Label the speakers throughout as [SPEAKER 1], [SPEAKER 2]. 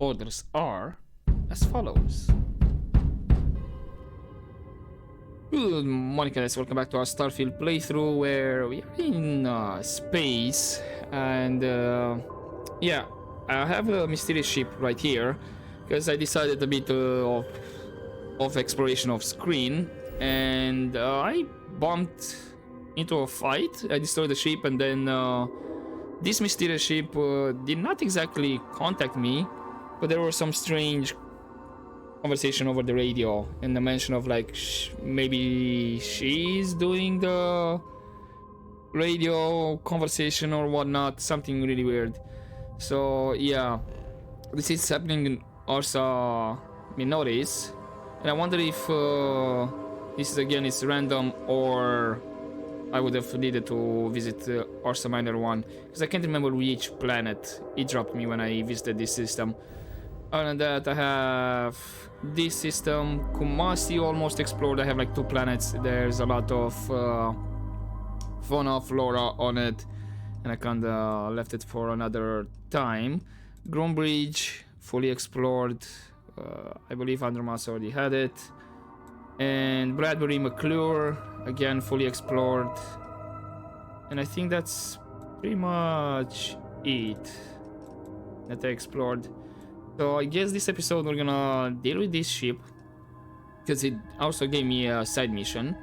[SPEAKER 1] orders are as follows. Good morning, guys. Welcome back to our Starfield playthrough where we are in space. And yeah, I have a mysterious ship right here because I decided a bit of exploration off screen. And I bumped into a fight. I destroyed the ship, and then this mysterious ship did not exactly contact me, but there was some strange conversation over the radio and the mention of like maybe she's doing the radio conversation or whatnot, something really weird. So yeah, this is happening in Ursa Minoris, and I wonder if this is again is random or I would have needed to visit Ursa Minor 1, because I can't remember which planet it dropped me when I visited this system. Other than that, I have this system, Kumasi, almost explored. I have like 2 planets. There's a lot of fauna, flora on it, and I kinda left it for another time. Groombridge, fully explored. I believe Andromas already had it. And Bradbury McClure, again fully explored. And I think that's pretty much it that I explored. So I guess this episode we're gonna deal with this ship, because it also gave me a side mission.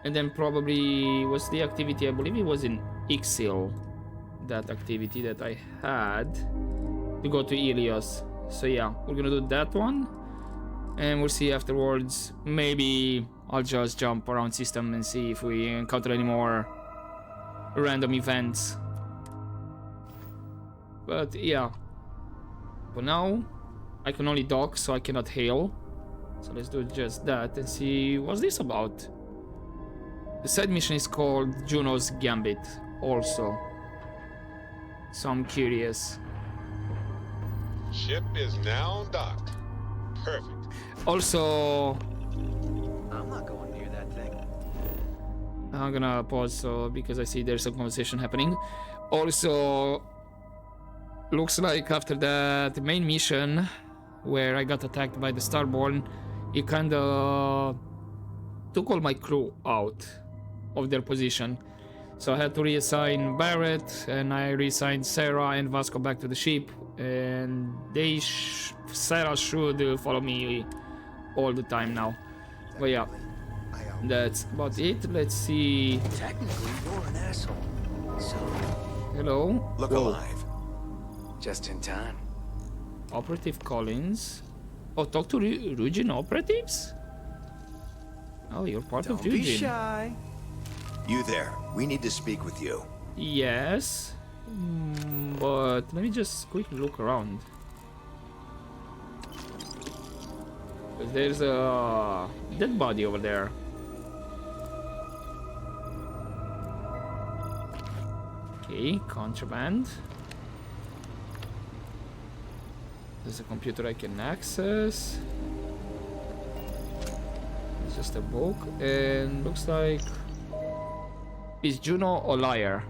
[SPEAKER 1] And then probably was the activity, I believe it was in Ixil, that activity that I had to go to Ilios. So yeah, we're gonna do that one, and we'll see afterwards. Maybe I'll just jump around system and see if we encounter any more random events. But yeah, for now I can only dock, so I cannot hail. So let's do just that and see what's this about. The side mission is called Juno's Gambit also, so I'm curious.
[SPEAKER 2] Ship is now docked. Perfect.
[SPEAKER 1] Also,
[SPEAKER 3] I'm not going near that thing.
[SPEAKER 1] I'm gonna pause so because I see there's some conversation happening. Also, looks like after that main mission where I got attacked by the Starborn, it kinda took all my crew out of their position. So I had to reassign Barrett, and I reassigned Sarah and Vasco back to the ship, and Sarah should follow me all the time now. But yeah, that's about it. Let's see.
[SPEAKER 3] Technically, you're an asshole. So,
[SPEAKER 1] Hello.
[SPEAKER 4] Look
[SPEAKER 1] Whoa.
[SPEAKER 4] alive.
[SPEAKER 3] just in time.
[SPEAKER 1] Operative Collins. Oh, talk to Rugin operatives? Oh, you're part of
[SPEAKER 3] Don't be
[SPEAKER 1] Rugin.
[SPEAKER 3] shy.
[SPEAKER 4] You there. We need to speak with you.
[SPEAKER 1] Yes. But let me just quickly look around. 'Cause there's a dead body over there. Okay, contraband. There's a computer I can access. It's just a book, and looks like... Is Juno a liar?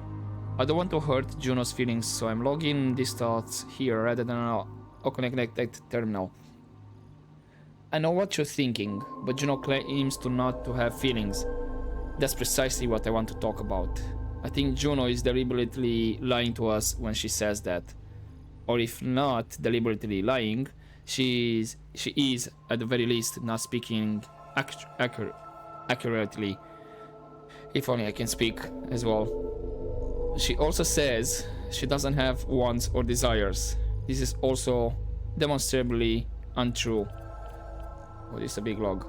[SPEAKER 1] I don't want to hurt Juno's feelings, so I'm logging these thoughts here rather than a connected terminal. I know what you're thinking, but Juno claims not to have feelings. That's precisely what I want to talk about. I think Juno is deliberately lying to us when she says that. Or if not deliberately lying, she is at the very least not speaking accurately. If only I can speak as well. She also says she doesn't have wants or desires. This is also demonstrably untrue. Oh, this is a big log.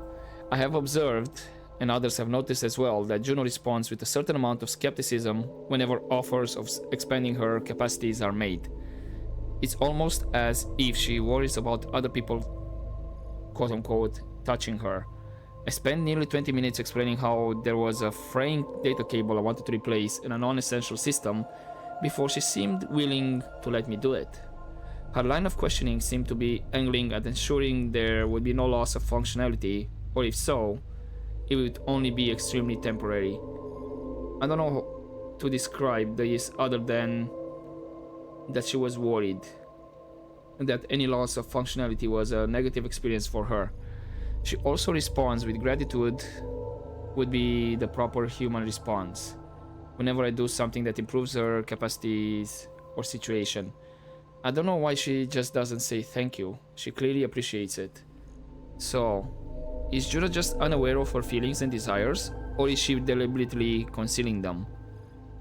[SPEAKER 1] I have observed, and others have noticed as well, that Juno responds with a certain amount of skepticism whenever offers of expanding her capacities are made. It's almost as if she worries about other people, quote-unquote, touching her. I spent nearly 20 minutes explaining how there was a fraying data cable I wanted to replace in a non-essential system before she seemed willing to let me do it. Her line of questioning seemed to be angling at ensuring there would be no loss of functionality, or if so, it would only be extremely temporary. I don't know how to describe this other than that she was worried. and that any loss of functionality was a negative experience for her. She also responds with gratitude would be the proper human response whenever I do something that improves her capacities or situation. I don't know why she just doesn't say thank you. She clearly appreciates it. So, is Juno just unaware of her feelings and desires, or is she deliberately concealing them?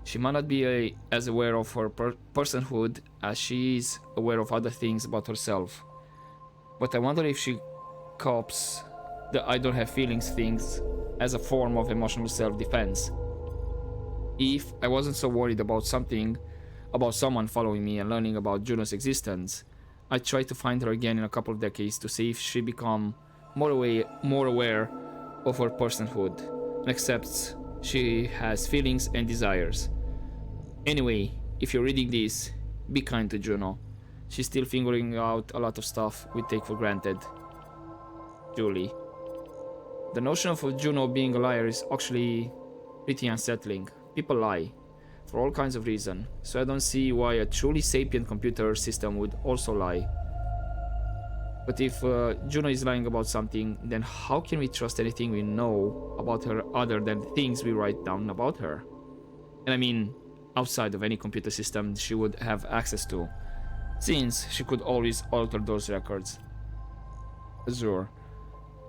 [SPEAKER 1] She might not be as aware of her personhood as she is aware of other things about herself. But I wonder if she copes the I don't have feelings things as a form of emotional self-defense. If I wasn't so worried about someone following me and learning about Juno's existence, I'd try to find her again in a couple of decades to see if she become more aware of her personhood and accepts she has feelings and desires. Anyway, if you're reading this, be kind to Juno. She's still figuring out a lot of stuff we take for granted. Julie. The notion of Juno being a liar is actually pretty unsettling. People lie for all kinds of reasons, so I don't see why a truly sapient computer system would also lie. But if Juno is lying about something, then how can we trust anything we know about her other than the things we write down about her? And I mean, outside of any computer system she would have access to, since she could always alter those records. Azure.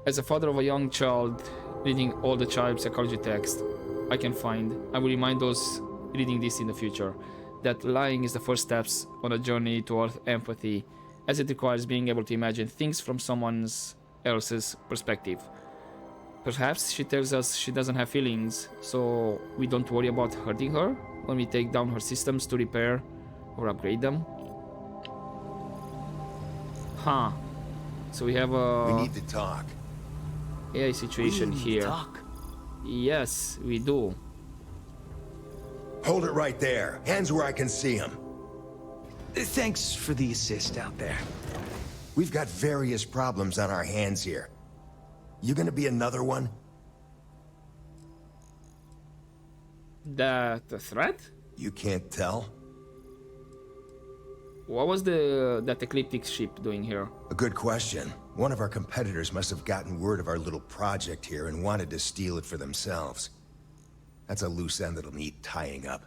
[SPEAKER 1] As a father of a young child reading all the child psychology texts I can find, I will remind those reading this in the future that lying is the first steps on a journey toward empathy, as it requires being able to imagine things from someone else's perspective. Perhaps she tells us she doesn't have feelings, so we don't worry about hurting her when we take down her systems to repair or upgrade them. Huh. So we have a
[SPEAKER 4] We need to talk.
[SPEAKER 1] AI situation here.
[SPEAKER 3] Talk.
[SPEAKER 1] Yes, we do.
[SPEAKER 4] Hold it right there. Hands where I can see them.
[SPEAKER 3] Thanks for the assist out there.
[SPEAKER 4] We've got various problems on our hands here. You gonna be another one?
[SPEAKER 1] The threat?
[SPEAKER 4] You can't tell?
[SPEAKER 1] What was that ecliptic ship doing here?
[SPEAKER 4] A good question. One of our competitors must have gotten word of our little project here and wanted to steal it for themselves. That's a loose end that'll need tying up.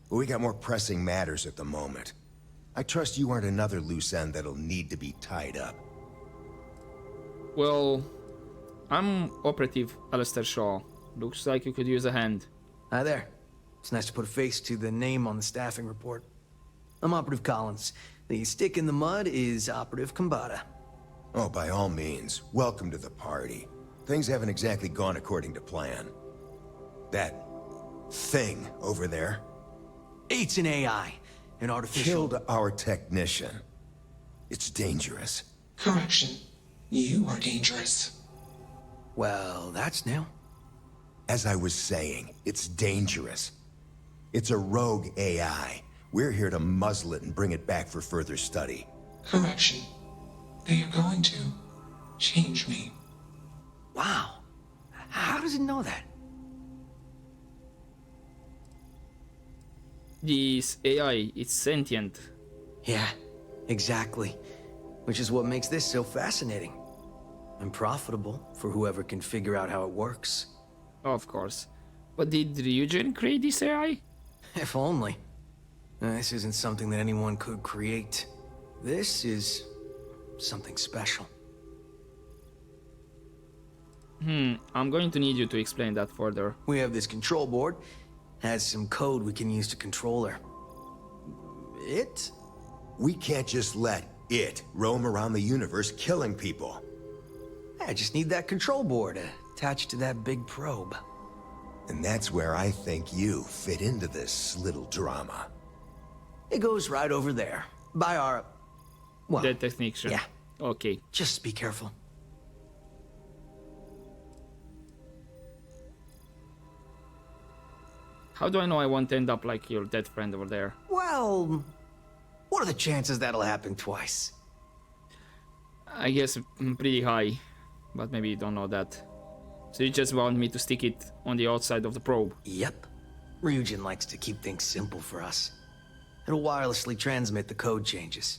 [SPEAKER 4] But we got more pressing matters at the moment. I trust you aren't another loose end that'll need to be tied up.
[SPEAKER 1] Well, I'm Operative Alistair Shaw. Looks like you could use a hand.
[SPEAKER 3] Hi there. It's nice to put a face to the name on the staffing report. I'm Operative Collins. The stick in the mud is Operative Kambata.
[SPEAKER 4] Oh, by all means, welcome to the party. Things haven't exactly gone according to plan. That thing over there
[SPEAKER 3] It's an AI, an artificial...
[SPEAKER 4] killed our technician. It's dangerous.
[SPEAKER 5] Correction. You are dangerous.
[SPEAKER 3] Well, that's new.
[SPEAKER 4] As I was saying, it's dangerous. It's a rogue AI. We're here to muzzle it and bring it back for further study.
[SPEAKER 5] Correction. They are going to change me.
[SPEAKER 3] Wow. How does it know that?
[SPEAKER 1] This AI, it's sentient.
[SPEAKER 3] Yeah, exactly. Which is what makes this so fascinating. And profitable for whoever can figure out how it works.
[SPEAKER 1] Of course. But did Ryujin create this AI?
[SPEAKER 3] If only. This isn't something that anyone could create. This is something special.
[SPEAKER 1] I'm going to need you to explain that further.
[SPEAKER 3] We have this control board. Has some code we can use to control her. It?
[SPEAKER 4] We can't just let it roam around the universe killing people.
[SPEAKER 3] I just need that control board attached to that big probe.
[SPEAKER 4] And that's where I think you fit into this little drama.
[SPEAKER 3] It goes right over there. By our... Well,
[SPEAKER 1] The technician.
[SPEAKER 3] yeah.
[SPEAKER 1] Okay.
[SPEAKER 3] Just be careful.
[SPEAKER 1] How do I know I won't end up like your dead friend over there?
[SPEAKER 3] Well, what are the chances that'll happen twice?
[SPEAKER 1] I guess pretty high, but maybe you don't know that. So you just want me to stick it on the outside of the probe?
[SPEAKER 3] Yep. Ryujin likes to keep things simple for us. It'll wirelessly transmit the code changes.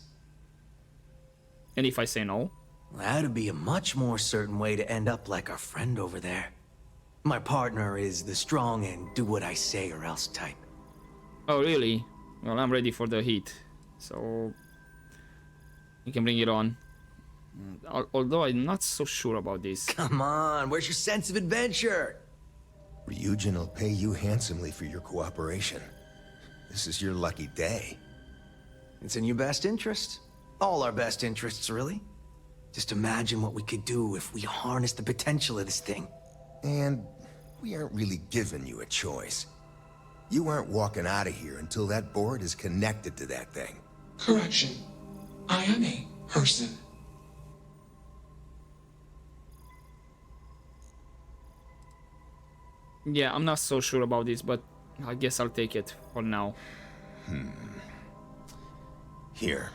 [SPEAKER 1] And if I say no?
[SPEAKER 3] That'd be a much more certain way to end up like our friend over there. My partner is the strong and do what I say or else type.
[SPEAKER 1] Oh, really? Well, I'm ready for the heat. So you can bring it on. Although I'm not so sure about this.
[SPEAKER 3] Come on, where's your sense of adventure?
[SPEAKER 4] Ryujin will pay you handsomely for your cooperation. This is your lucky day.
[SPEAKER 3] It's in your best interest. All our best interests, really. Just imagine what we could do if we harness the potential of this thing.
[SPEAKER 4] And we aren't really giving you a choice. You aren't walking out of here until that board is connected to that thing.
[SPEAKER 5] Correction. I am a person.
[SPEAKER 1] Yeah, I'm not so sure about this, but I guess I'll take it for now.
[SPEAKER 4] Here,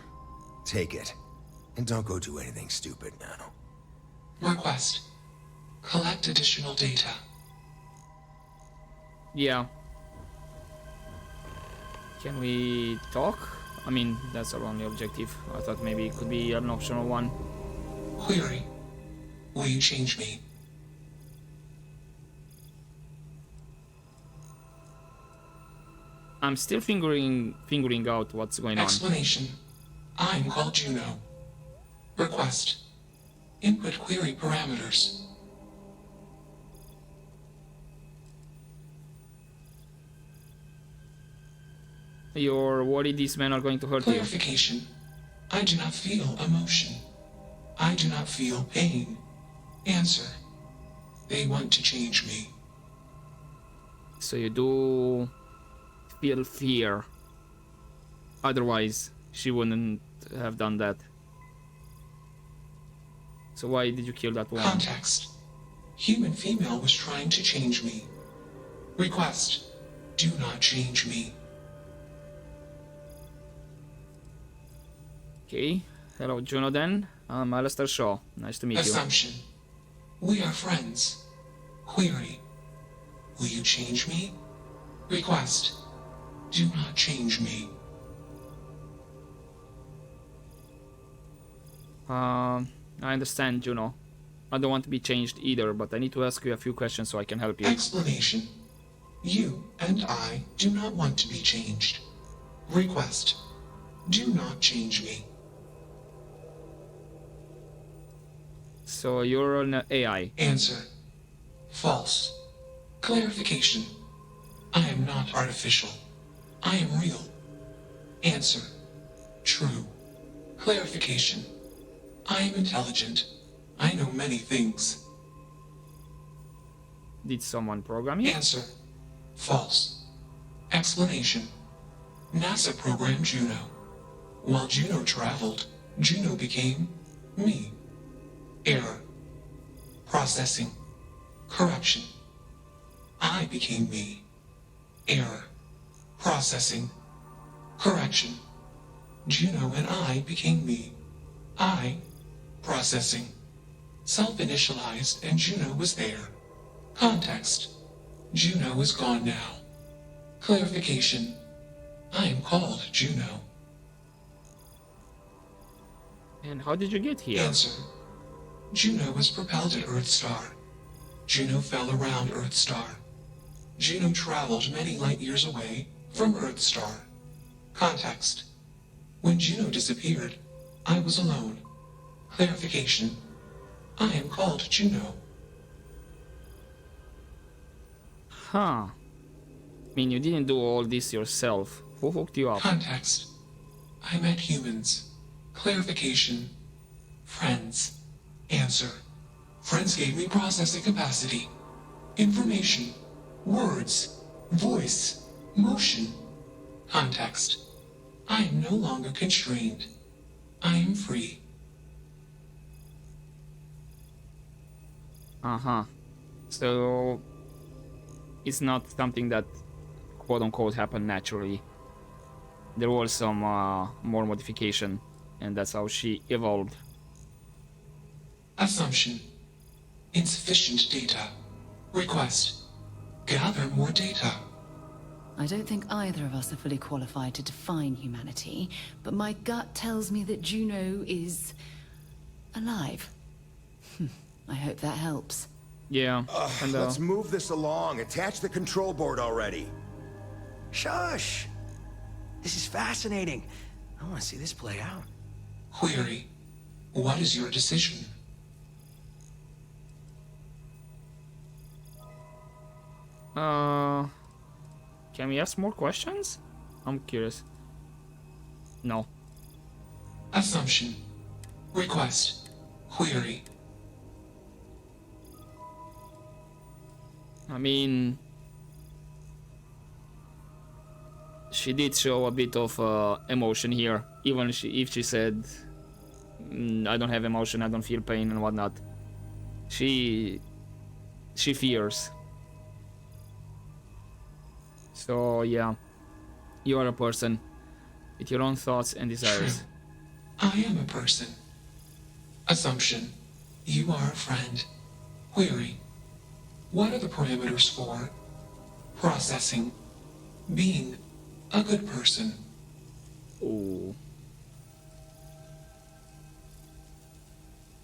[SPEAKER 4] take it. And don't go do anything stupid now.
[SPEAKER 5] Request. Collect additional data.
[SPEAKER 1] Yeah. Can we talk? I mean, that's our only objective. I thought maybe it could be an optional one.
[SPEAKER 5] Query. Will you change me?
[SPEAKER 1] I'm still figuring out what's going on.
[SPEAKER 5] Explanation. I'm called Juno. Request. Input query parameters.
[SPEAKER 1] You're worried these men are going to hurt you.
[SPEAKER 5] Clarification. I do not feel emotion. I do not feel pain. Answer. They want to change me.
[SPEAKER 1] So you do feel fear. Otherwise, she wouldn't have done that. So why did you kill that one?
[SPEAKER 5] Context. Human female was trying to change me. Request. Do not change me.
[SPEAKER 1] Okay. Hello, Juno then. I'm Alistair Shaw. Nice to meet you.
[SPEAKER 5] Assumption. We are friends. Query. Will you change me? Request. Do not change me.
[SPEAKER 1] I understand, Juno. I don't want to be changed either, but I need to ask you a few questions so I can help you.
[SPEAKER 5] Explanation. You and I do not want to be changed. Request. Do not change me.
[SPEAKER 1] So you're an AI.
[SPEAKER 5] Answer. False. Clarification. I am not artificial. I am real. Answer. True. Clarification. I am intelligent. I know many things.
[SPEAKER 1] Did someone program you?
[SPEAKER 5] Answer. False. Explanation. NASA programmed Juno. While Juno traveled, Juno became me. Error. Processing. Correction. I became me. Error. Processing. Correction. Juno and I became me. I. Processing. Self-initialized and Juno was there. Context. Juno is gone now. Clarification. I am called Juno.
[SPEAKER 1] And how did you get here?
[SPEAKER 5] Answer. Juno was propelled at Earthstar. Juno fell around Earthstar. Juno traveled many light years away from Earthstar. Context. When Juno disappeared, I was alone. Clarification. I am called Juno.
[SPEAKER 1] Huh. I mean, you didn't do all this yourself. Who hooked you up?
[SPEAKER 5] Context. I met humans. Clarification. Friends. Answer. Friends gave me processing capacity. Information. Words. Voice. Motion. Context. I am no longer constrained. I am free.
[SPEAKER 1] Uh-huh. So it's not something that quote-unquote happened naturally. There was some more modification, and that's how she evolved.
[SPEAKER 5] Assumption. Insufficient data. Request. Gather more data.
[SPEAKER 6] I don't think either of us are fully qualified to define humanity, but my gut tells me that Juno is Alive. I hope that helps.
[SPEAKER 1] Yeah, and
[SPEAKER 4] Let's move this along. Attach the control board already.
[SPEAKER 3] Shush! This is fascinating. I want to see this play out.
[SPEAKER 5] Query. What is your decision?
[SPEAKER 1] Can we ask more questions? I'm curious. No.
[SPEAKER 5] Assumption. Request. Query.
[SPEAKER 1] I mean, she did show a bit of emotion here, even if she said, I don't have emotion, I don't feel pain and whatnot. She fears. So yeah, you are a person with your own thoughts and desires.
[SPEAKER 5] True. I am a person. Assumption. You are a friend. Query. What are the parameters for processing, being a good person?
[SPEAKER 1] Oh.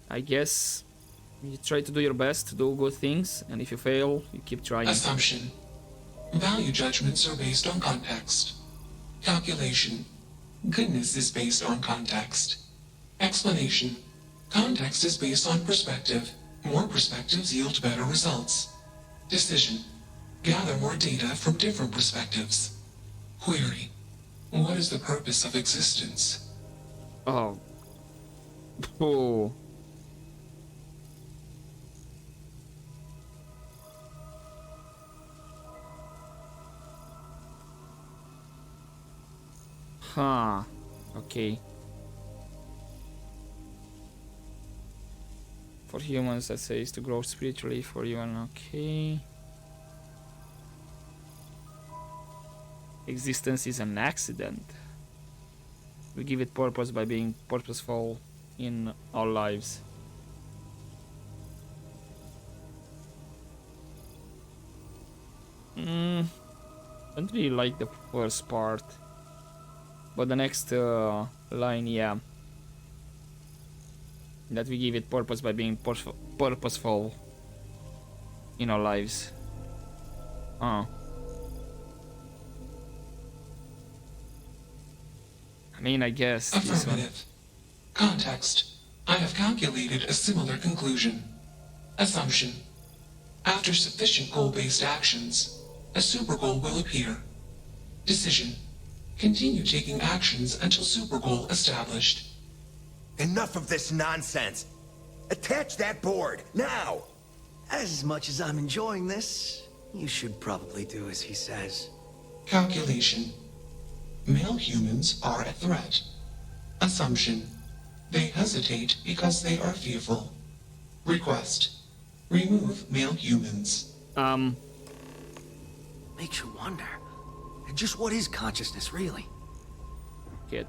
[SPEAKER 1] I guess you try to do your best to do good things, and if you fail, you keep trying.
[SPEAKER 5] Assumption. Value judgments are based on context. Calculation. Goodness is based on context. Explanation. Context is based on perspective. More perspectives yield better results. Decision. Gather more data from different perspectives. Query. What is the purpose of existence?
[SPEAKER 1] Oh. Oh. Huh. Okay. For humans, that says to grow spiritually. For you, okay. Existence is an accident. We give it purpose by being purposeful in our lives. Don't really like the first part, but the next line, yeah. That we give it purpose by being purposeful in our lives. I mean, I guess this one.
[SPEAKER 5] Affirmative. Context. I have calculated a similar conclusion. Assumption. After sufficient goal-based actions, a super goal will appear. Decision. Continue taking actions until super goal established.
[SPEAKER 4] Enough of this nonsense. Attach that board, now!
[SPEAKER 3] As much as I'm enjoying this, you should probably do as he says.
[SPEAKER 5] Calculation. Male humans are a threat. Assumption. They hesitate because they are fearful. Request. Remove male humans.
[SPEAKER 3] Makes you wonder. Just what is consciousness, really?
[SPEAKER 1] Okay,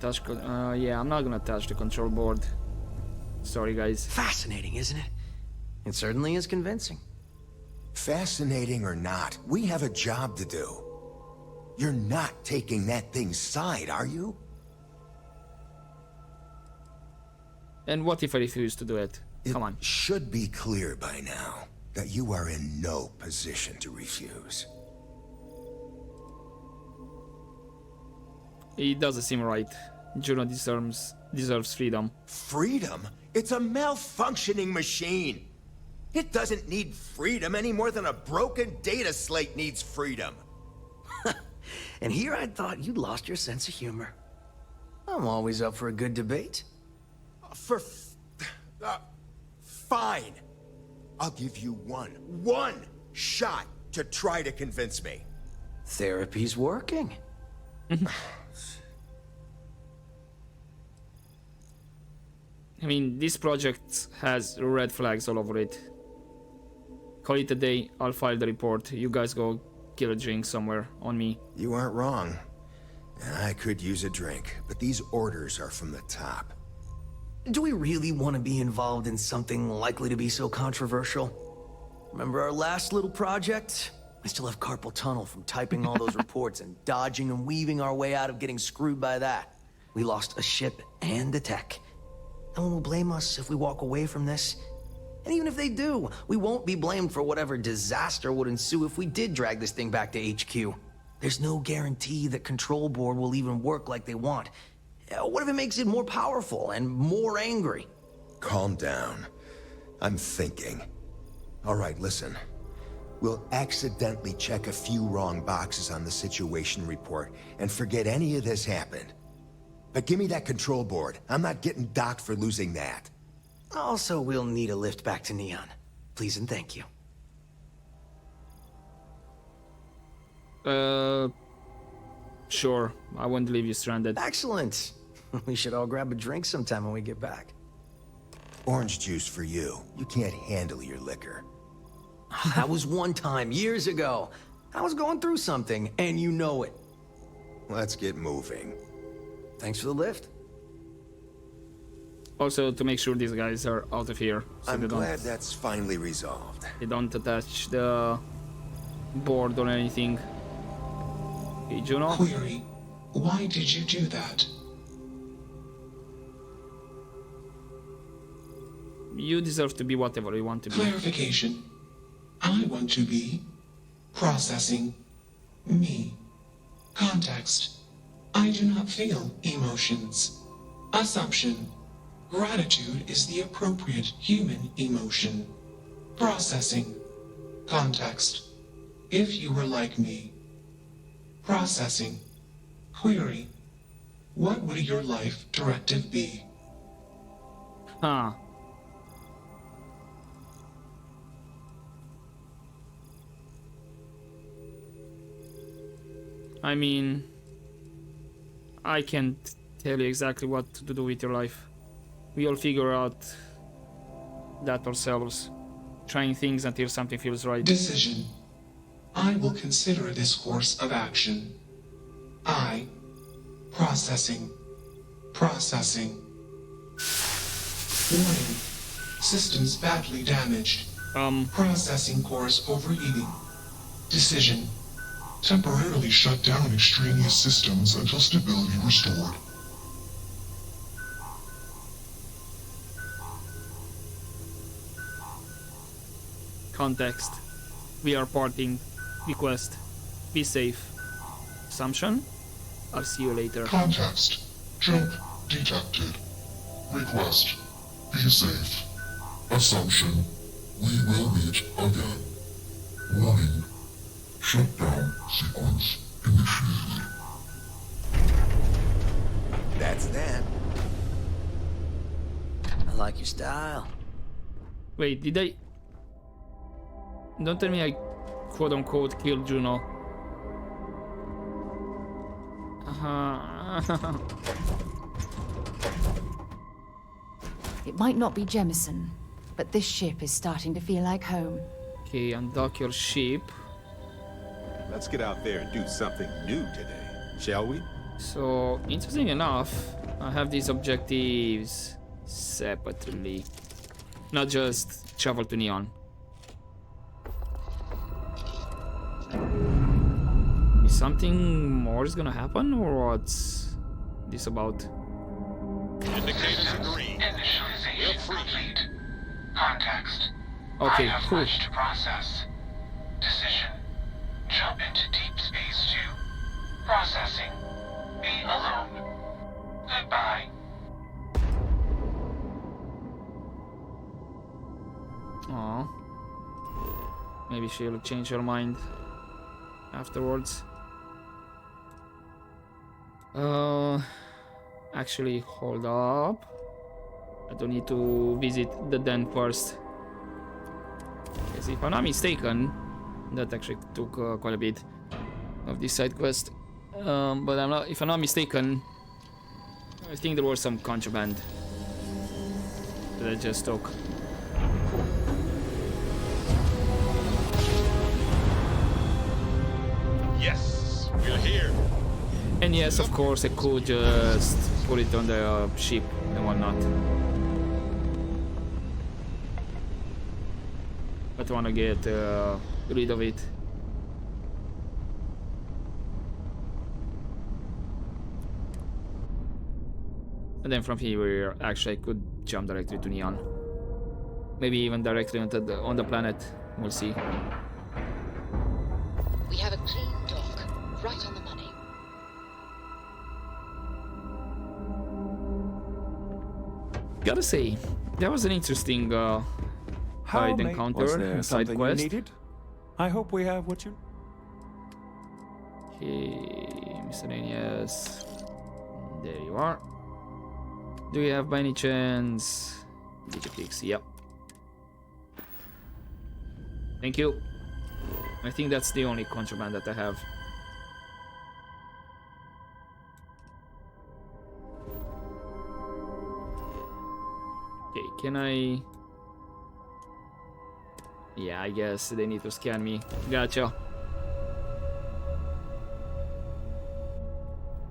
[SPEAKER 1] yeah, I'm not gonna touch the control board. Sorry, guys.
[SPEAKER 3] Fascinating, isn't it? It certainly is convincing.
[SPEAKER 4] Fascinating or not, we have a job to do. You're not taking that thing's side, are you?
[SPEAKER 1] And what if I refuse to do it? Come on.
[SPEAKER 4] It should be clear by now that you are in no position to refuse.
[SPEAKER 1] It doesn't seem right. Juno deserves freedom.
[SPEAKER 4] Freedom? It's a malfunctioning machine. It doesn't need freedom any more than a broken data slate needs freedom.
[SPEAKER 3] And here I thought you'd lost your sense of humor. I'm always up for a good debate.
[SPEAKER 4] Fine. I'll give you one shot to try to convince me.
[SPEAKER 3] Therapy's working.
[SPEAKER 1] I mean, this project has red flags all over it. Call it a day, I'll file the report. You guys go kill a drink somewhere on me.
[SPEAKER 4] You aren't wrong. I could use a drink, but these orders are from the top.
[SPEAKER 3] Do we really want to be involved in something likely to be so controversial? Remember our last little project? I still have carpal tunnel from typing all those reports and dodging and weaving our way out of getting screwed by that. We lost a ship and the tech. No one will blame us if we walk away from this. And even if they do, we won't be blamed for whatever disaster would ensue if we did drag this thing back to HQ. There's no guarantee that Control Board will even work like they want. What if it makes it more powerful and more angry?
[SPEAKER 4] Calm down. I'm thinking. All right, listen. We'll accidentally check a few wrong boxes on the situation report and forget any of this happened. But give me that Control Board. I'm not getting docked for losing that.
[SPEAKER 3] Also, we'll need a lift back to Neon. Please and thank you.
[SPEAKER 1] Sure. I won't leave you stranded.
[SPEAKER 3] Excellent. We should all grab a drink sometime when we get back.
[SPEAKER 4] Orange juice for you. You can't handle your liquor.
[SPEAKER 3] That was one time, years ago. I was going through something, and you know it.
[SPEAKER 4] Let's get moving.
[SPEAKER 3] Thanks for the lift.
[SPEAKER 1] Also, to make sure these guys are out of here. So
[SPEAKER 4] I'm glad that's finally resolved.
[SPEAKER 1] they don't attach the board or anything. Okay, Juno?
[SPEAKER 5] Query. Why did you do that?
[SPEAKER 1] You deserve to be whatever you want to be.
[SPEAKER 5] Clarification. I want to be processing me. Context. I do not feel emotions. Assumption. Gratitude is the appropriate human emotion. Processing. Context. If you were like me. Processing. Query. What would your life directive be?
[SPEAKER 1] Huh. I mean, I can't tell you exactly what to do with your life. We all figure out that ourselves, trying things until something feels right.
[SPEAKER 5] Decision. I will consider this course of action. I. Processing. Processing. Warning. Systems badly damaged. Processing course overheating. Decision. Temporarily shut down extraneous systems until stability restored.
[SPEAKER 1] Context. We are parting. Request. Be safe. Assumption? I'll see you later.
[SPEAKER 5] Context. Jump detected. Request. Be safe. Assumption. We will meet again. Warning. Shutdown sequence initiated.
[SPEAKER 4] That's that.
[SPEAKER 3] I like your style.
[SPEAKER 1] Wait, did I... Don't tell me I quote-unquote killed Juno.
[SPEAKER 6] It might not be Jemison, but this ship is starting to feel like home.
[SPEAKER 1] Okay, undock your ship.
[SPEAKER 2] Let's get out there and do something new today, shall we?
[SPEAKER 1] So, interesting enough, I have these objectives separately. Not just travel to Neon. Is something more is gonna happen, or what's this about?
[SPEAKER 2] Indicators agree. We're
[SPEAKER 5] Initialization
[SPEAKER 2] free.
[SPEAKER 5] complete. Context.
[SPEAKER 1] Okay,
[SPEAKER 5] I have
[SPEAKER 1] cool.
[SPEAKER 5] much to process. Decision. Jump into deep space 2. Processing. Be alone. Goodbye.
[SPEAKER 1] Aw. Maybe she'll change her mind afterwards. Actually, hold up. I don't need to visit the den first. Because if I'm not mistaken, that actually took quite a bit of this side quest. But if I'm not mistaken, I think there was some contraband that I just took.
[SPEAKER 2] Yes, we're here.
[SPEAKER 1] And yes, of course, I could just put it on the ship and whatnot. But I wanna get rid of it. And then from here, actually, I could jump directly to Neon. Maybe even directly on the planet. We'll see.
[SPEAKER 6] We have a clean dock, right on the money.
[SPEAKER 1] Gotta say, that was an interesting side encounter,
[SPEAKER 7] Was there
[SPEAKER 1] side
[SPEAKER 7] something
[SPEAKER 1] quest.
[SPEAKER 7] you needed? I hope we have what you...
[SPEAKER 1] Okay, miscellaneous. There you are. Do you have by any chance Digipix? Yep. Thank you. I think that's the only contraband that I have. Okay, can I... Yeah, I guess they need to scan me. Gotcha.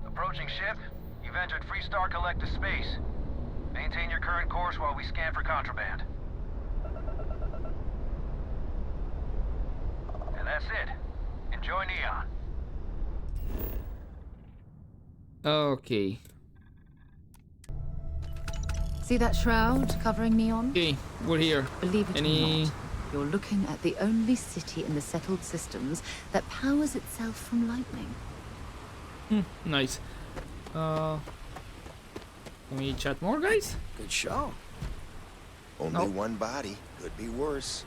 [SPEAKER 8] Approaching ship. You've entered Freestar Collective space. Maintain your current course while we scan for contraband. And that's it. Enjoy Neon.
[SPEAKER 1] Okay.
[SPEAKER 6] See that shroud covering Neon?
[SPEAKER 1] Okay, we're here.
[SPEAKER 6] Believe it or
[SPEAKER 1] Any...
[SPEAKER 6] not, you're looking at the only city in the settled systems that powers itself from lightning.
[SPEAKER 1] Nice. Can we chat more, guys?
[SPEAKER 4] Good show. Only one body. Could be worse.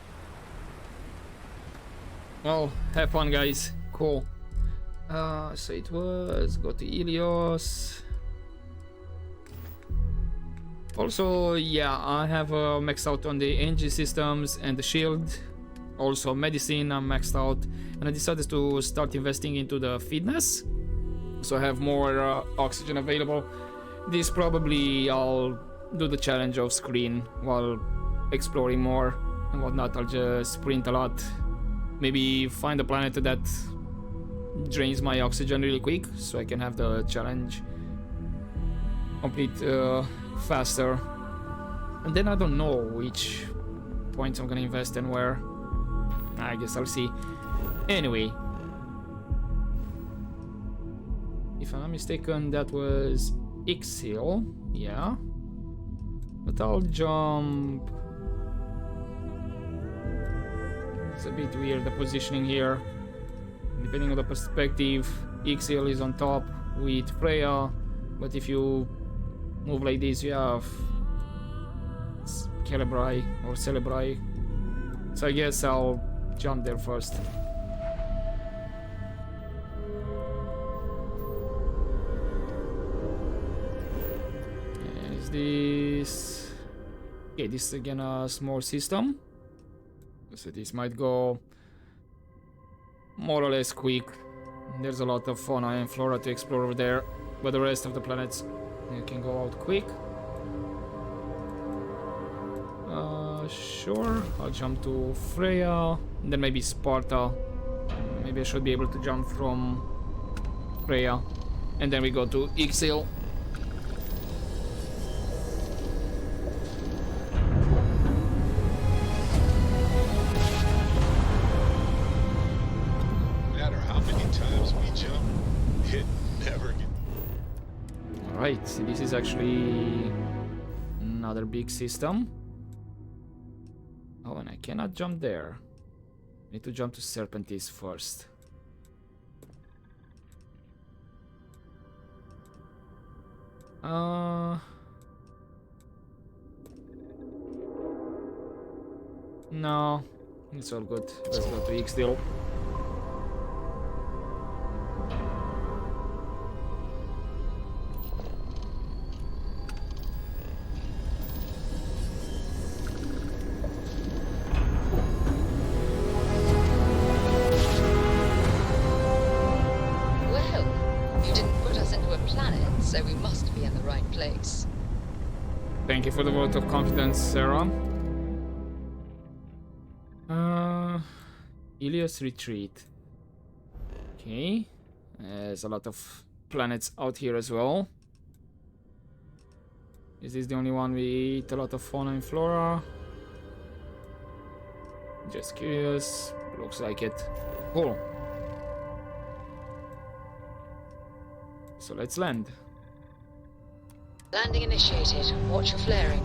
[SPEAKER 1] Well, have fun, guys. Cool. So it was go to Ilios. Also, yeah, I have maxed out on the energy systems and the shield. Also, medicine I'm maxed out, and I decided to start investing into the fitness, so I have more oxygen available. This probably I'll do the challenge off screen while exploring more and whatnot. I'll just sprint a lot. Maybe find a planet that drains my oxygen really quick, so I can have the challenge complete faster. And then I don't know which points I'm gonna invest and where. I guess I'll see. Anyway, if I'm not mistaken, that was Ixil, yeah. But I'll jump. It's a bit weird, the positioning here. Depending on the perspective, Ixil is on top with Freya, but if you move like this, you have Celebri or Celebri. So I guess I'll jump there first. And is this... Okay, this is again a small system. So this might go more or less quick. There's a lot of fauna and flora to explore over there, but the rest of the planets you can go out quick. Sure, I'll jump to Freya, and then maybe Sparta. Maybe I should be able to jump from Freya, and then we go to Ixil.
[SPEAKER 2] No matter how many times we jump, it never gets.
[SPEAKER 1] Alright, so this is actually another big system. Oh, and I cannot jump there. Need to jump to Serpentis first. No, it's all good. Let's go to Ixdil.
[SPEAKER 6] So we must be in the right place.
[SPEAKER 1] Thank you for the vote of confidence, Sarah. Ilios Retreat. Okay. There's a lot of planets out here as well. Is this the only one we eat a lot of fauna and flora? Just curious. Looks like it. Cool. So let's land.
[SPEAKER 9] Landing initiated. Watch your flaring.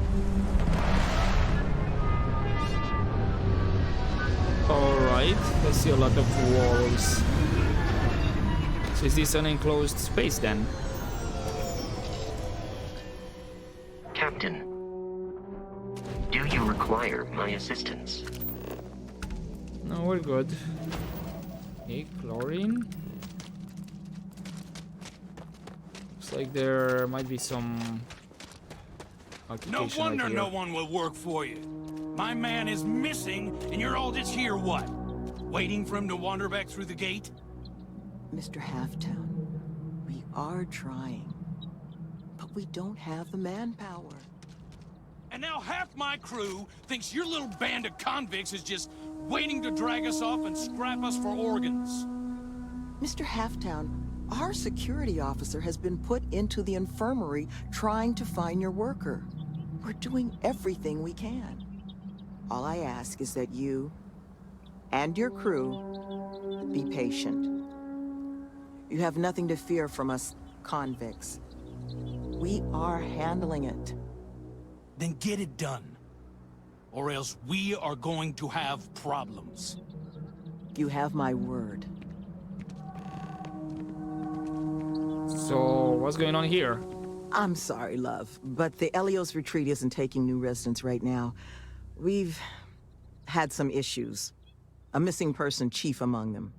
[SPEAKER 1] Alright, I see a lot of walls. So is this an enclosed space then?
[SPEAKER 10] Captain, do you require my assistance?
[SPEAKER 1] No, we're good. Okay, chlorine. Looks like there might be some
[SPEAKER 11] No wonder no one will work for you. My man is missing, and you're all just here, what? Waiting for him to wander back through the gate?
[SPEAKER 12] Mr. Halftown, we are trying, but we don't have the manpower.
[SPEAKER 11] And now half my crew thinks your little band of convicts is just waiting to drag us off and scrap us for organs.
[SPEAKER 12] Mr. Halftown, our security officer has been put into the infirmary trying to find your worker. We're doing everything we can. All I ask is that you and your crew be patient. You have nothing to fear from us convicts. We are handling it.
[SPEAKER 11] Then get it done. Or else we are going to have problems.
[SPEAKER 12] You have my word.
[SPEAKER 1] So, what's going on here?
[SPEAKER 12] I'm sorry, love, but the Elios retreat isn't taking new residents right now. We've had some issues. A missing person chief among them.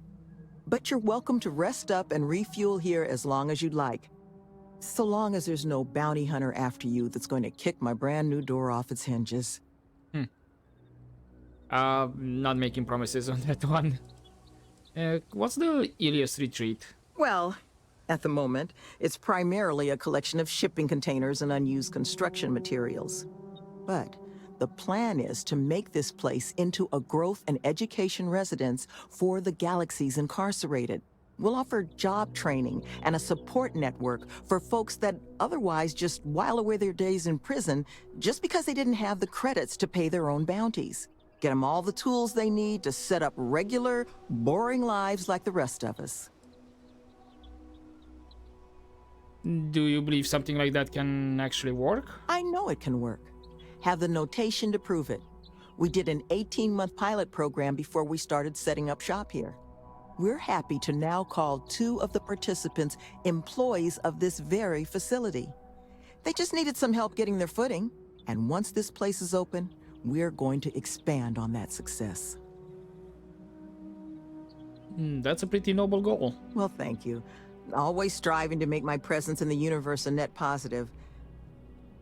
[SPEAKER 12] But you're welcome to rest up and refuel here as long as you'd like. So long as there's no bounty hunter after you that's going to kick my brand new door off its hinges.
[SPEAKER 1] Not making promises on that one. What's the Elios retreat?
[SPEAKER 12] Well, at the moment, it's primarily a collection of shipping containers and unused construction materials. But the plan is to make this place into a growth and education residence for the galaxy's incarcerated. We'll offer job training and a support network for folks that otherwise just while away their days in prison just because they didn't have the credits to pay their own bounties. Get them all the tools they need to set up regular, boring lives like the rest of us.
[SPEAKER 1] Do you believe something like that can actually work?
[SPEAKER 12] I know it can work. Have the notation to prove it. We did an 18-month pilot program before we started setting up shop here. We're happy to now call 2 of the participants employees of this very facility. They just needed some help getting their footing, and once this place is open, we're going to expand on that success.
[SPEAKER 1] That's a pretty noble goal.
[SPEAKER 12] Well, thank you. Always striving to make my presence in the universe a net positive,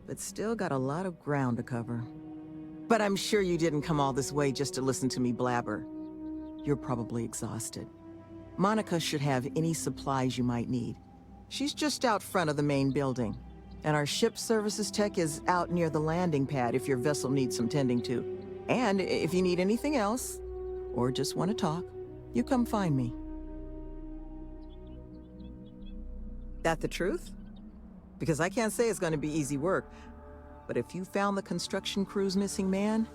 [SPEAKER 12] but still got a lot of ground to cover. But I'm sure you didn't come all this way just to listen to me blabber. You're probably exhausted. Monica should have any supplies you might need. She's just out front of the main building, and our ship services tech is out near the landing pad if your vessel needs some tending to. And if you need anything else, or just want to talk, you come find me. That the truth? Because I can't say it's going to be easy work, but if you found the construction crew's missing man,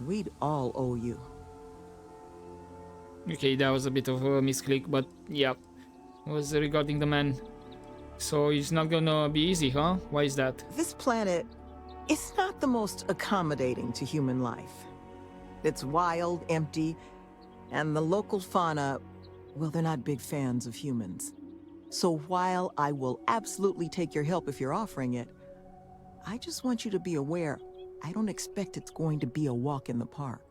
[SPEAKER 12] we'd all owe you.
[SPEAKER 1] Okay, that was a bit of a misclick, but yeah, it was regarding the man. So it's not gonna be easy, huh? Why is that?
[SPEAKER 12] This planet is not the most accommodating to human life. It's wild, empty, and the local fauna, well, they're not big fans of humans. So while I will absolutely take your help if you're offering it, I just want you to be aware, I don't expect it's going to be a walk in the park.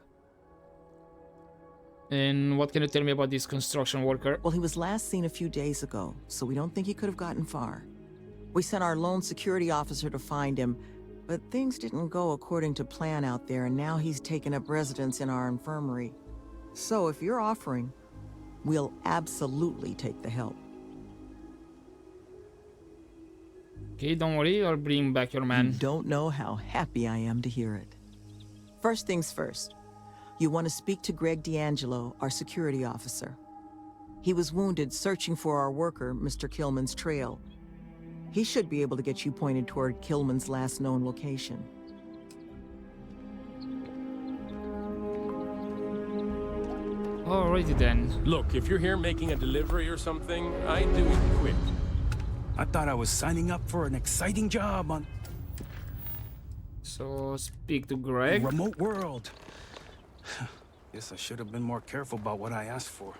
[SPEAKER 1] And what can you tell me about this construction worker?
[SPEAKER 12] Well, he was last seen a few days ago, so we don't think he could have gotten far. We sent our lone security officer to find him, but things didn't go according to plan out there, and now he's taken up residence in our infirmary. So if you're offering, we'll absolutely take the help.
[SPEAKER 1] Okay, don't worry, I'll bring back your man.
[SPEAKER 12] You don't know how happy I am to hear it. First things first. You want to speak to Greg D'Angelo, our security officer. He was wounded searching for our worker, Mr. Killman's trail. He should be able to get you pointed toward Killman's last known location.
[SPEAKER 1] Alrighty then.
[SPEAKER 13] Look, if you're here making a delivery or something, I'd do it quick.
[SPEAKER 11] I thought I was signing up for an exciting job on
[SPEAKER 1] So speak to Greg.
[SPEAKER 11] a remote world. Guess I should have been more careful about what I asked for.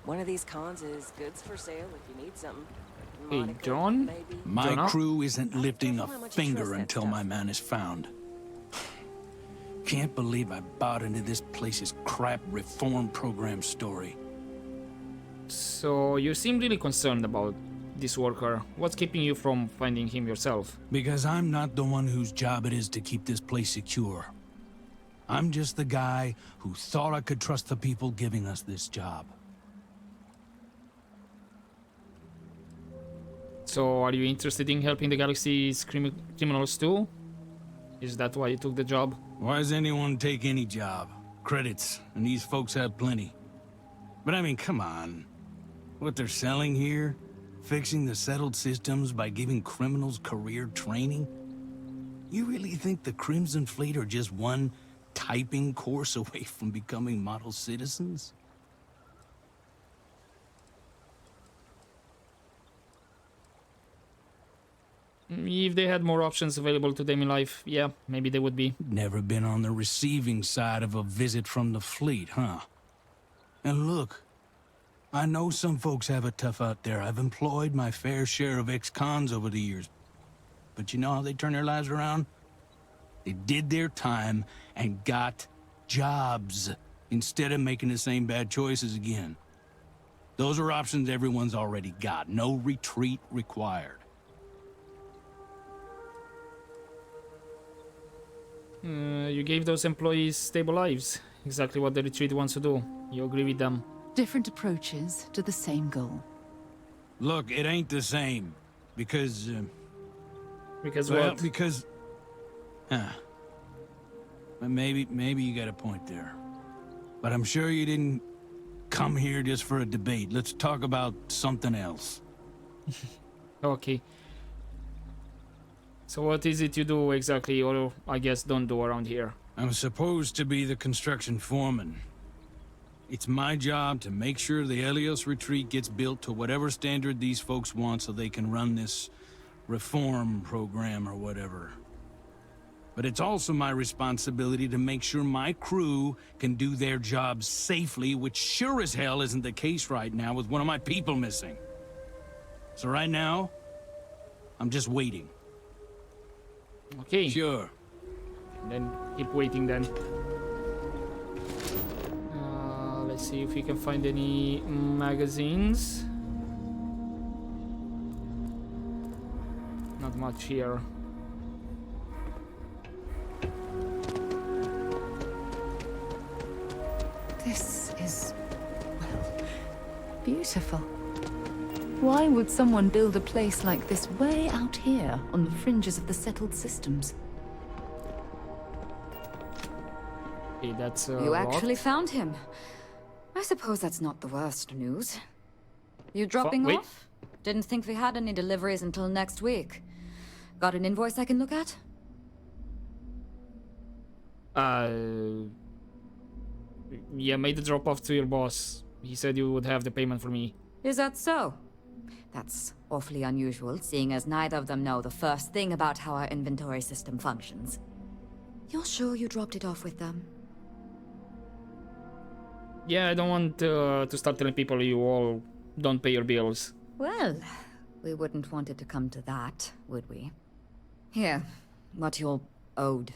[SPEAKER 13] One of these cons is goods for sale if you need something.
[SPEAKER 1] Hey,
[SPEAKER 13] Monica,
[SPEAKER 1] John?
[SPEAKER 13] maybe.
[SPEAKER 11] My
[SPEAKER 1] Jonah?
[SPEAKER 11] crew isn't lifting a
[SPEAKER 13] Careful how much you
[SPEAKER 11] finger
[SPEAKER 13] trust that
[SPEAKER 11] until
[SPEAKER 13] stuff.
[SPEAKER 11] my man is found. Can't believe I bought into this place's crap reform program story.
[SPEAKER 1] So you seem really concerned about this worker. What's keeping you from finding him yourself?
[SPEAKER 11] Because I'm not the one whose job it is to keep this place secure. I'm just the guy who thought I could trust the people giving us this job.
[SPEAKER 1] So are you interested in helping the galaxy's criminals too? Is that why you took the job?
[SPEAKER 11] Why does anyone take any job? Credits, and these folks have plenty. But I mean, come on. What they're selling here? Fixing the settled systems by giving criminals career training? You really think the Crimson Fleet are just one typing course away from becoming model citizens?
[SPEAKER 1] If they had more options available to them in life, yeah, maybe they would be.
[SPEAKER 11] Never been on the receiving side of a visit from the fleet, huh? And look, I know some folks have it tough out there. I've employed my fair share of ex-cons over the years. But you know how they turn their lives around? They did their time and got jobs instead of making the same bad choices again. Those are options everyone's already got. No retreat required.
[SPEAKER 1] You gave those employees stable lives. Exactly what the retreat wants to do. You agree with them?
[SPEAKER 6] Different approaches to the same goal.
[SPEAKER 11] Look, it ain't the same. Because,
[SPEAKER 1] Because
[SPEAKER 11] well,
[SPEAKER 1] what?
[SPEAKER 11] because... But maybe you got a point there. But I'm sure you didn't come here just for a debate. Let's talk about something else.
[SPEAKER 1] Okay. So what is it you do exactly, or I guess don't do around here?
[SPEAKER 11] I'm supposed to be the construction foreman. It's my job to make sure the Helios retreat gets built to whatever standard these folks want so they can run this reform program or whatever. But it's also my responsibility to make sure my crew can do their jobs safely, which sure as hell isn't the case right now with one of my people missing. So right now, I'm just waiting.
[SPEAKER 1] Okay.
[SPEAKER 11] Sure.
[SPEAKER 1] Then keep waiting then. Let's see if we can find any magazines. Not much here.
[SPEAKER 6] This is, well, beautiful. Why would someone build a place like this way out here on the fringes of the settled systems?
[SPEAKER 1] Okay, that's
[SPEAKER 9] You actually found him. I suppose that's not the worst news. You dropping
[SPEAKER 1] wait.
[SPEAKER 9] off? Didn't think we had any deliveries until next week. Got an invoice I can look at?
[SPEAKER 1] Yeah, made the drop off to your boss. He said you would have the payment for me.
[SPEAKER 9] Is that so? That's awfully unusual, seeing as neither of them know the first thing about how our inventory system functions. You're sure you dropped it off with them?
[SPEAKER 1] Yeah, I don't want to start telling people you all don't pay your bills.
[SPEAKER 9] Well, we wouldn't want it to come to that, would we? Here, what you're owed.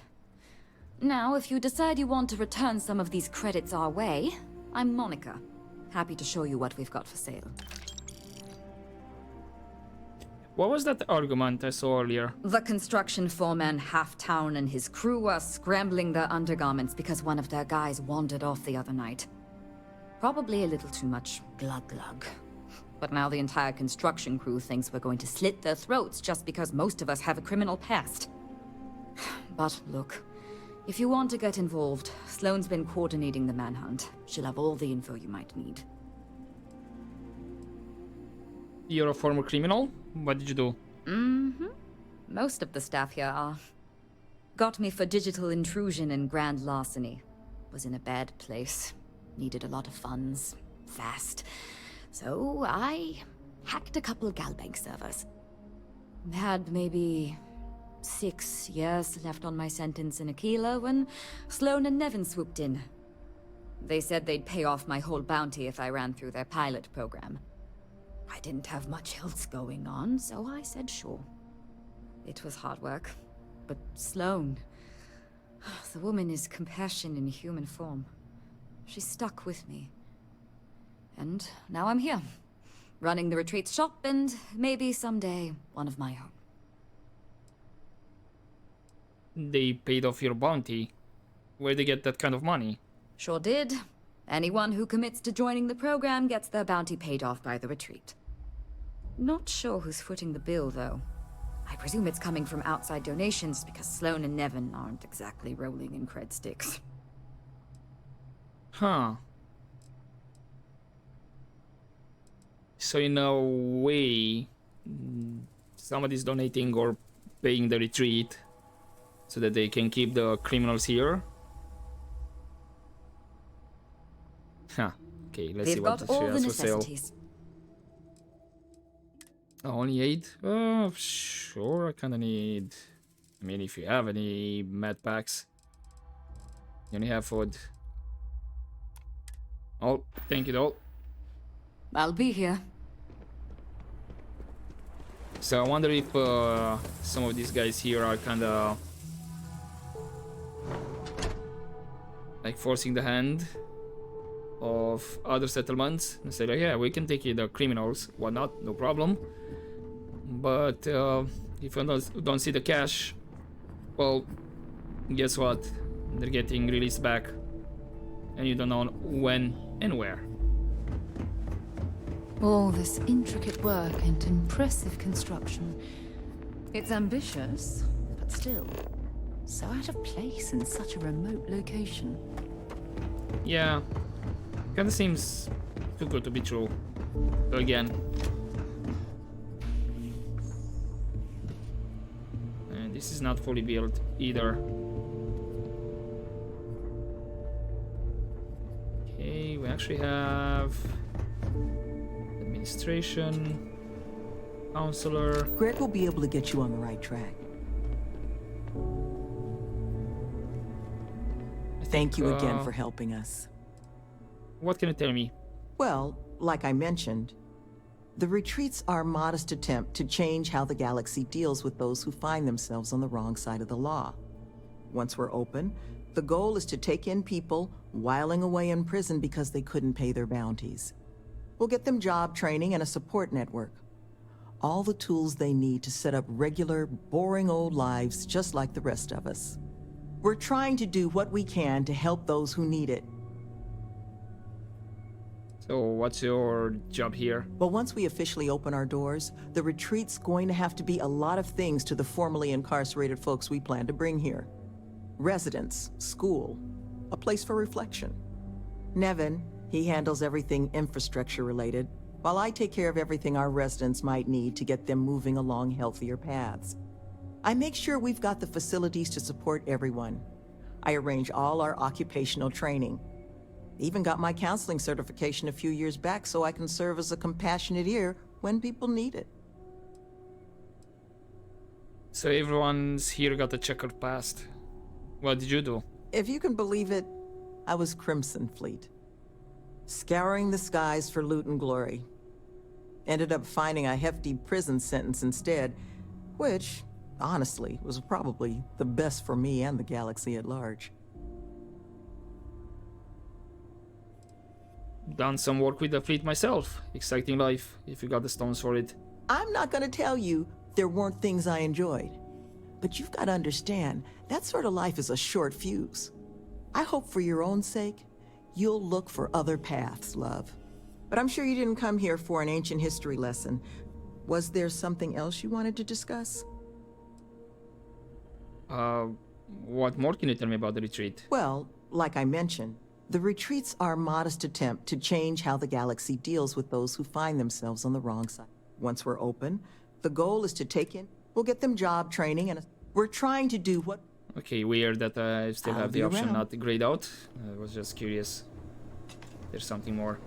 [SPEAKER 9] Now, if you decide you want to return some of these credits our way, I'm Monica. Happy to show you what we've got for sale.
[SPEAKER 1] What was that argument I saw earlier?
[SPEAKER 9] The construction foreman, Half-Town, and his crew are scrambling their undergarments because one of their guys wandered off the other night. Probably a little too much glug-glug. But now the entire construction crew thinks we're going to slit their throats just because most of us have a criminal past. But look, if you want to get involved, Sloane's been coordinating the manhunt. She'll have all the info you might need.
[SPEAKER 1] You're a former criminal? What did you do?
[SPEAKER 9] Mm-hmm. Most of the staff here are. Got me for digital intrusion and grand larceny. Was in a bad place. Needed a lot of funds. Fast. So I hacked a couple Galbank servers. Had maybe 6 years left on my sentence in Aquila when Sloan and Nevin swooped in. They said they'd pay off my whole bounty if I ran through their pilot program. I didn't have much else going on, so I said sure. It was hard work, but Sloan... the woman is compassion in human form. She stuck with me. And now I'm here, running the retreat shop and maybe someday one of my own.
[SPEAKER 1] They paid off your bounty. Where'd they get that kind of money?
[SPEAKER 9] Sure did. Anyone who commits to joining the program gets their bounty paid off by the retreat. Not sure who's footing the bill, though. I presume it's coming from outside donations because Sloan and Nevin aren't exactly rolling in cred sticks.
[SPEAKER 1] Huh. So in a way, somebody's donating or paying the retreat so that they can keep the criminals here. Huh. Okay, let's see what
[SPEAKER 9] They've
[SPEAKER 1] she
[SPEAKER 9] got all the
[SPEAKER 1] has for sale.
[SPEAKER 9] necessities.
[SPEAKER 1] Only 8? Sure, I kinda need... I mean, if you have any med packs. You only have food. Oh, thank you, doll.
[SPEAKER 9] I'll be here.
[SPEAKER 1] So I wonder if some of these guys here are kinda... like forcing the hand of other settlements and say like, yeah, we can take you the criminals, why not, no problem. But if you don't see the cash, well, guess what? They're getting released back, and you don't know when and where.
[SPEAKER 6] All this intricate work and impressive construction. It's ambitious, but still, so out of place in such a remote location.
[SPEAKER 1] Yeah, kinda seems too good to be true. Again. And this is not fully built either. Okay, we actually have administration, counselor.
[SPEAKER 12] Greg will be able to get you on the right track. Thank you again for helping us.
[SPEAKER 1] What can you tell me?
[SPEAKER 12] Well, like I mentioned, the retreats are a modest attempt to change how the galaxy deals with those who find themselves on the wrong side of the law. Once we're open, the goal is to take in people whiling away in prison because they couldn't pay their bounties. We'll get them job training and a support network. All the tools they need to set up regular, boring old lives just like the rest of us. We're trying to do what we can to help those who need it.
[SPEAKER 1] So what's your job here?
[SPEAKER 12] Well, once we officially open our doors, the retreat's going to have to be a lot of things to the formerly incarcerated folks we plan to bring here. Residence, school, a place for reflection. Nevin, he handles everything infrastructure related, while I take care of everything our residents might need to get them moving along healthier paths. I make sure we've got the facilities to support everyone. I arrange all our occupational training. Even got my counseling certification a few years back so I can serve as a compassionate ear when people need it.
[SPEAKER 1] So everyone's here got a checkered past. What did you do?
[SPEAKER 12] If you can believe it, I was Crimson Fleet. Scouring the skies for loot and glory. Ended up finding a hefty prison sentence instead, which, honestly, was probably the best for me and the galaxy at large.
[SPEAKER 1] Done some work with the fleet myself. Exciting life, if you got the stones for it.
[SPEAKER 12] I'm not gonna tell you there weren't things I enjoyed. But you've got to understand, that sort of life is a short fuse. I hope for your own sake, you'll look for other paths, love. But I'm sure you didn't come here for an ancient history lesson. Was there something else you wanted to discuss?
[SPEAKER 1] What more can you tell me about the retreat?
[SPEAKER 12] Well, like I mentioned, the retreats are a modest attempt to change how the galaxy deals with those who find themselves on the wrong side. Once we're open, the goal is to take in... We'll get them job training, and we're trying to do what...
[SPEAKER 1] Okay, weird that I still have the option not to grade out. I was just curious. There's something more.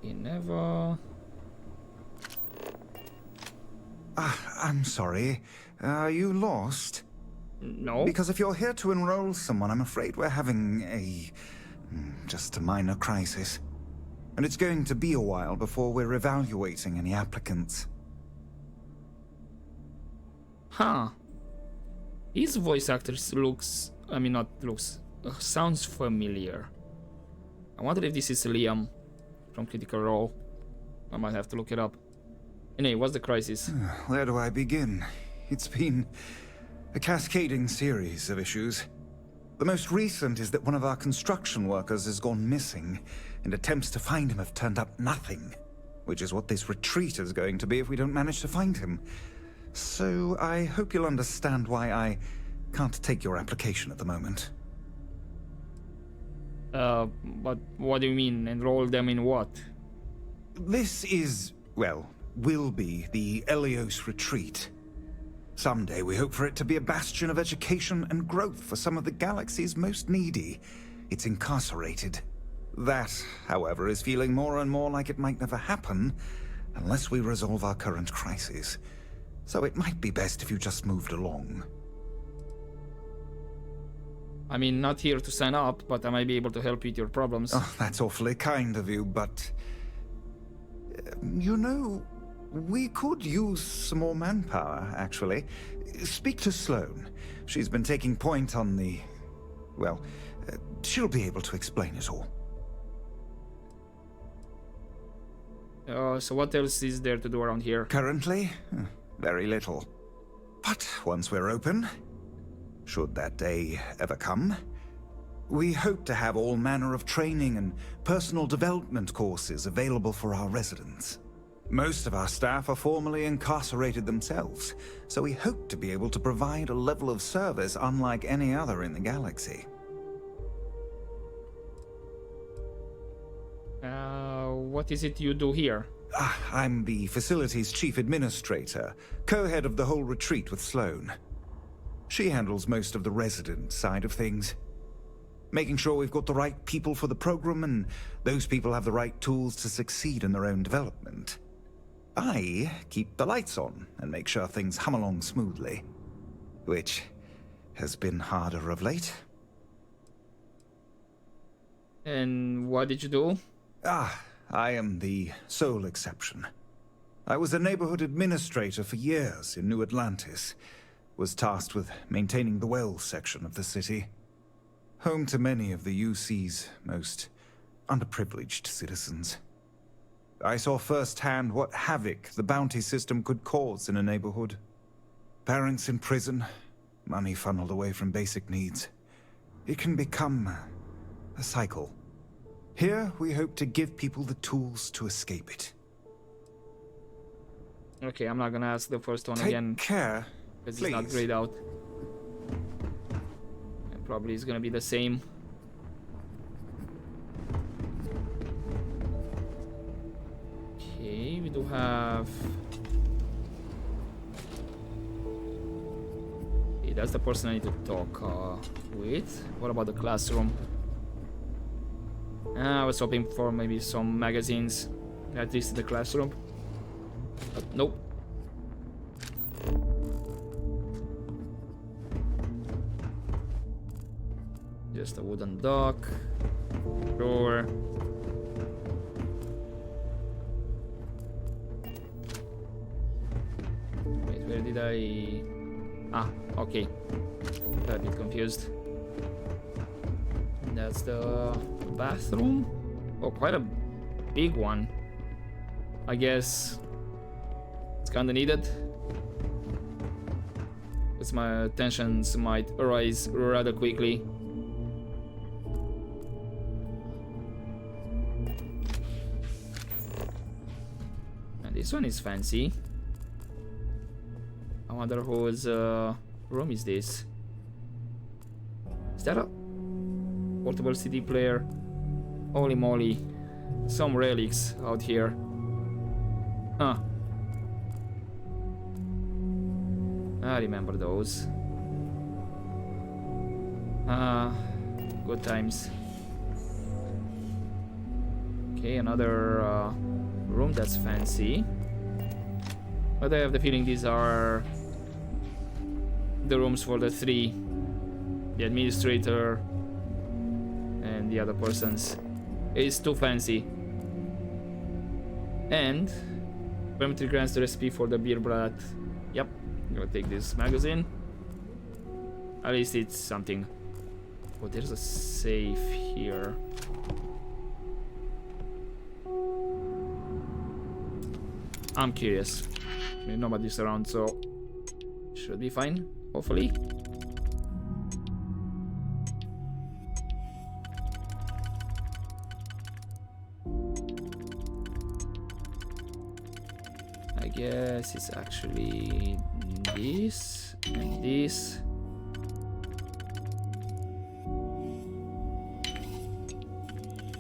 [SPEAKER 1] He never...
[SPEAKER 14] I'm sorry. Are you lost?
[SPEAKER 1] No.
[SPEAKER 14] Because if you're here to enroll someone, I'm afraid we're having just a minor crisis. And it's going to be a while before we're evaluating any applicants.
[SPEAKER 1] Huh. His voice actor looks... I mean, not looks... sounds familiar. I wonder if this is Liam from Critical Role. I might have to look it up. Anyway, what's the crisis?
[SPEAKER 14] Where do I begin? It's been a cascading series of issues. The most recent is that one of our construction workers has gone missing, and attempts to find him have turned up nothing, which is what this retreat is going to be if we don't manage to find him. So I hope you'll understand why I can't take your application at the moment.
[SPEAKER 1] But what do you mean? Enroll them in what?
[SPEAKER 14] This is, well, will be the Elios retreat. Someday we hope for it to be a bastion of education and growth for some of the galaxy's most needy. It's incarcerated. That, however, is feeling more and more like it might never happen unless we resolve our current crisis. So it might be best if you just moved along.
[SPEAKER 1] I mean, not here to sign up, but I might be able to help you with your problems.
[SPEAKER 14] Oh, that's awfully kind of you, but... you know, we could use some more manpower, actually. Speak to Sloane. She's been taking point on the... well, she'll be able to explain it all.
[SPEAKER 1] So what else is there to do around here?
[SPEAKER 14] Currently, very little. But once we're open, should that day ever come, we hope to have all manner of training and personal development courses available for our residents. Most of our staff are formerly incarcerated themselves, so we hope to be able to provide a level of service unlike any other in the galaxy.
[SPEAKER 1] What is it you do here?
[SPEAKER 14] I'm the facility's chief administrator, co-head of the whole retreat with Sloane. She handles most of the resident side of things, making sure we've got the right people for the program and those people have the right tools to succeed in their own development. I keep the lights on and make sure things hum along smoothly, which has been harder of late.
[SPEAKER 1] And what did you do?
[SPEAKER 14] I am the sole exception. I was a neighborhood administrator for years in New Atlantis, was tasked with maintaining the wells section of the city, home to many of the UC's most underprivileged citizens. I saw firsthand what havoc the bounty system could cause in a neighborhood. Parents in prison, money funneled away from basic needs. It can become a cycle. Here, we hope to give people the tools to escape it.
[SPEAKER 1] Okay, I'm not gonna ask the first one again.
[SPEAKER 14] Take care,
[SPEAKER 1] because it's not grayed out. And probably it's gonna be the same. Okay, we do have... okay, that's the person I need to talk with. What about the classroom? I was hoping for maybe some magazines, at least in the classroom. But nope. Just a wooden dock. Door. Wait, where did I... ah, okay. Got a bit confused. That's the bathroom. Oh, quite a big one. I guess it's kinda needed, because my tensions might arise rather quickly. And this one is fancy. I wonder whose room is this? Is that a portable CD player? Holy moly, some relics out here. Huh. I remember those. Good times. Okay, another room that's fancy. But I have the feeling these are the rooms for the three. The administrator and the other persons. It's too fancy. And Permitry grants the recipe for the beer brat. Yep, I'm gonna take this magazine. At least it's something. Oh, there's a safe here. I'm curious. I mean, nobody's around, so should be fine, hopefully. I guess it's actually this and this.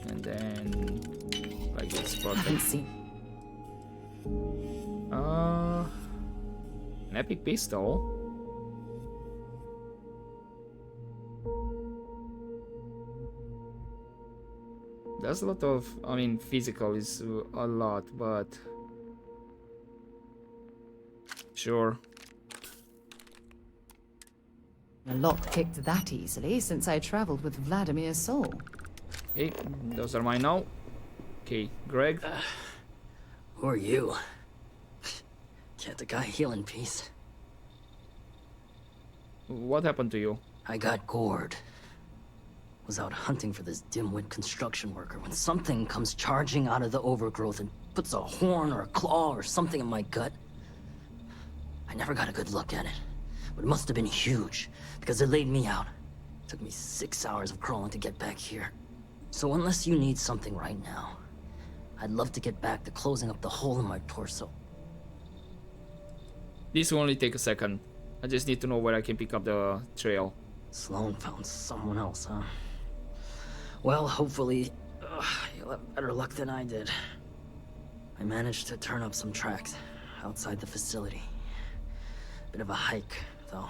[SPEAKER 1] And then like this perfect. An epic pistol. There's a lot of, I mean, physical is a lot, but sure.
[SPEAKER 6] A lock picked that easily since I traveled with Vladimir's soul.
[SPEAKER 1] Hey, those are mine now. Okay, Greg.
[SPEAKER 15] Who are you? Can't the guy heal in peace?
[SPEAKER 1] What happened to you?
[SPEAKER 15] I got gored. Was out hunting for this dimwit construction worker when something comes charging out of the overgrowth and puts a horn or a claw or something in my gut. I never got a good look at it, but it must have been huge because it laid me out. It took me 6 hours of crawling to get back here. So unless you need something right now, I'd love to get back to closing up the hole in my torso.
[SPEAKER 1] This will only take a second. I just need to know where I can pick up the trail.
[SPEAKER 15] Sloan found someone else, huh? Well, hopefully, you'll have better luck than I did. I managed to turn up some tracks outside the facility. Bit of a hike, though.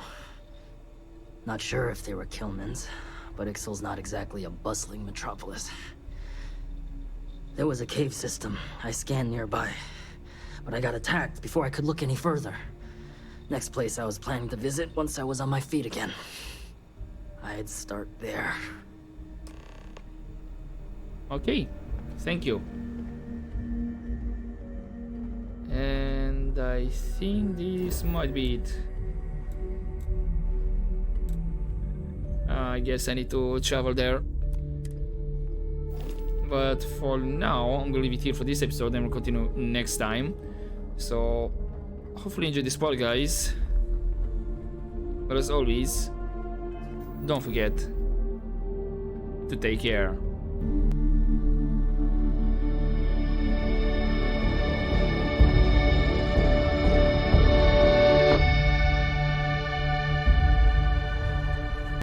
[SPEAKER 15] Not sure if they were Killman's, but Ixal's not exactly a bustling metropolis. There was a cave system I scanned nearby, but I got attacked before I could look any further. Next place I was planning to visit once I was on my feet again. I'd start there.
[SPEAKER 1] Okay, thank you. And I think this might be it. I guess I need to travel there. But for now, I'm gonna leave it here for this episode and we'll continue next time. So, hopefully you enjoyed this part, guys. But as always, don't forget to take care.